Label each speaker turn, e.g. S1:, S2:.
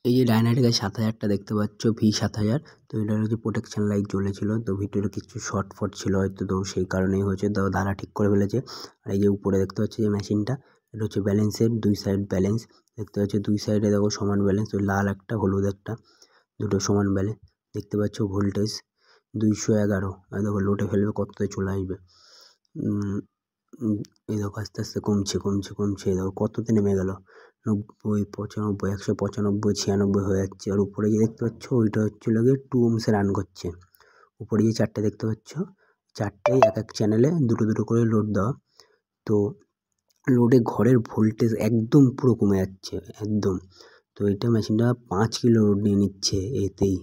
S1: এই যে ডায়নাইট গাছ 7000টা দেখতে পাচ্ছ, V7000। তো এটার হচ্ছে প্রোটেকশন লাইট জ্বলেছিল, তো ভিতরে কিছু শর্ট ফট ছিল হয়তো, তো সেই কারণেই হয়েছে। তো দাদা ঠিক করে ফেলেছে। আর এই যে উপরে দেখতে পাচ্ছি যে মেশিনটা, এটা হচ্ছে ব্যালেন্সের, 2 সাইড ব্যালেন্স দেখতে পাচ্ছ, 2 সাইডে দেখো সমান ব্যালেন্স, ওই লাল একটা হলুদ একটা, দুটো সমান ব্যালেন্স দেখতে পাচ্ছ। ভোল্টেজ 211, আর দেখো লোডে ফেলবে কততে চলে আসবে। এই দেখো আস্তে আস্তে কমছে কমছে কমছে, এই দেখো কততে নেমে গেল, 90, 95, 195, 96 হয়ে যাচ্ছে। আর উপরে যে দেখতে পাচ্ছ ওইটা হচ্ছিল গিয়ে 2 ohms রান করছে। উপরে যে 4টে দেখতে পাচ্ছ, 4টেই এক এক চ্যানেলে দুটো দুটো করে লোড দেওয়া। তো লোডে ঘরের ভোল্টেজ একদম পুরো কমে যাচ্ছে একদম। তো এটা মেশিনটা 5 কিলো লোড নিয়ে নিচ্ছে এতেই।